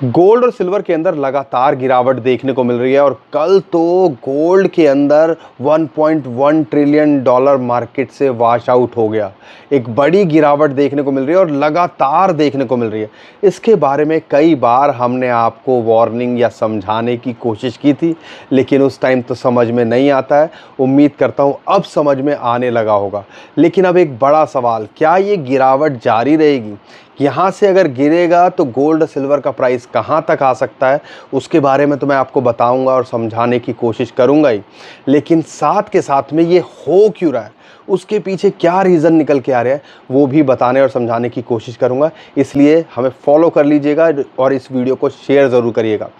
Gold और silver के अंदर लगातार गिरावट देखने को मिल रही है और कल तो गोल्ड के अंदर 1.1 ट्रिलियन डॉलर मार्केट से वॉश आउट हो गया। एक बड़ी गिरावट देखने को मिल रही है और लगातार देखने को मिल रही है। इसके बारे में कई बार हमने आपको वार्निंग या समझाने की कोशिश की थी, लेकिन उस टाइम तो समझ में नहीं आता है। उम्मीद करता हूँ अब समझ में आने लगा होगा। लेकिन अब एक बड़ा सवाल, क्या ये गिरावट जारी रहेगी? यहाँ से अगर गिरेगा तो गोल्ड सिल्वर का प्राइस कहाँ तक आ सकता है, उसके बारे में तो मैं आपको बताऊंगा और समझाने की कोशिश करूंगा ही। लेकिन साथ के साथ में ये हो क्यों रहा है, उसके पीछे क्या रीज़न निकल के आ रहा है, वो भी बताने और समझाने की कोशिश करूंगा। इसलिए हमें फॉलो कर लीजिएगा और इस वीडियो को शेयर ज़रूर करिएगा।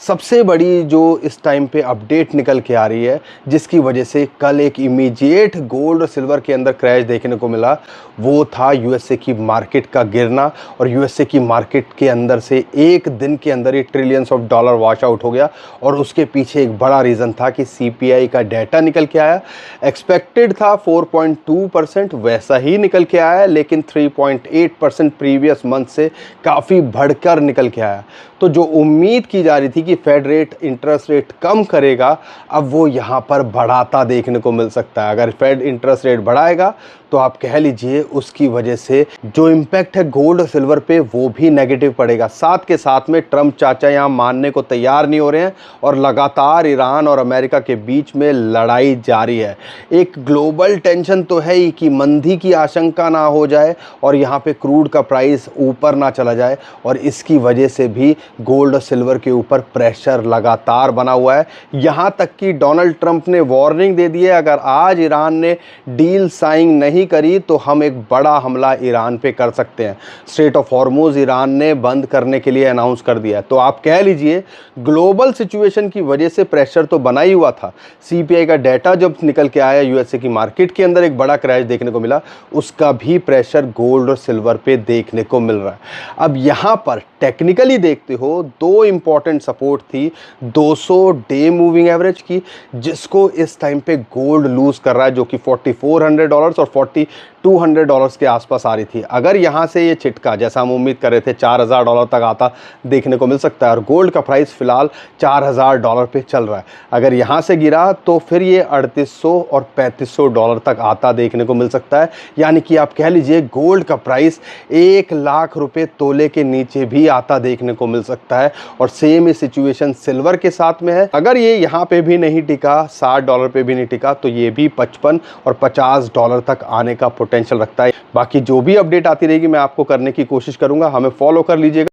सबसे बड़ी जो इस टाइम पे अपडेट निकल के आ रही है, जिसकी वजह से कल एक इमीडिएट गोल्ड और सिल्वर के अंदर क्रैश देखने को मिला, वो था यूएसए की मार्केट का गिरना। और यूएसए की मार्केट के अंदर से एक दिन के अंदर ही trillions of dollar wash out हो गया। और उसके पीछे एक बड़ा रीज़न था कि सीपीआई का डाटा निकल के आया। एक्सपेक्टेड था 4.2%, वैसा ही निकल के आया, लेकिन 3.8% प्रीवियस मंथ से काफ़ी बढ़कर निकल के आया। तो जो उम्मीद की जा रही थी कि फेड रेट इंटरेस्ट रेट कम करेगा, अब वो यहाँ पर बढ़ाता देखने को मिल सकता है। अगर फेड इंटरेस्ट रेट बढ़ाएगा तो आप कह लीजिए उसकी वजह से जो इम्पैक्ट है गोल्ड और सिल्वर पे वो भी नेगेटिव पड़ेगा। साथ के साथ में ट्रम्प चाचा यहाँ मानने को तैयार नहीं हो रहे हैं और लगातार ईरान और अमेरिका के बीच में लड़ाई जारी है। एक ग्लोबल टेंशन तो है ही कि मंदी की आशंका ना हो जाए और यहाँ पे क्रूड का प्राइस ऊपर ना चला जाए, और इसकी वजह से भी गोल्ड और सिल्वर के ऊपर प्रेशर लगातार बना हुआ है। यहाँ तक कि डोनाल्ड ट्रंप ने वार्निंग दे दी है, अगर आज ईरान ने डील साइन नहीं करी तो हम एक बड़ा हमला ईरान पे कर सकते हैं। स्ट्रेट ऑफ हॉर्मुज ईरान ने बंद करने के लिए अनाउंस कर दिया है। तो आप कह लीजिए ग्लोबल सिचुएशन की वजह से प्रेशर तो बना ही हुआ था। सीपीआई का डाटा जब निकल के आया, यूएसए की मार्केट के अंदर एक बड़ा क्रैश देखने को मिला, उसका भी प्रेशर गोल्ड और सिल्वर पे देखने को मिल रहा है। अब यहाँ पर टेक्निकली देखते हो, दो इंपॉर्टेंट सपोर्ट थी 200 डे मूविंग एवरेज की, जिसको इस टाइम पे गोल्ड लूज कर रहा है, जो कि $4,400 और $4,200 के आसपास आ रही थी। अगर यहाँ से ये छिटका, जैसा हम उम्मीद कर रहे थे, $4,000 तक आता देखने को मिल सकता है, और गोल्ड का प्राइस फिलहाल $4,000 पे चल रहा है। अगर यहाँ से गिरा तो फिर ये $3,800 और $3,500 तक आता देखने को मिल सकता है। यानी कि आप कह लीजिए गोल्ड का प्राइस 1 लाख रुपए तोले के नीचे भी आता देखने को मिल सकता है। और सेम ही सिचुएशन सिल्वर के साथ में है। अगर ये यहाँ पे भी नहीं टिका, $60 पे भी नहीं टिका, तो ये भी $55 और $50 तक आने का पोटेंशियल रखता है। बाकी जो भी अपडेट आती रहेगी मैं आपको करने की कोशिश करूंगा। हमें फॉलो कर लीजिएगा।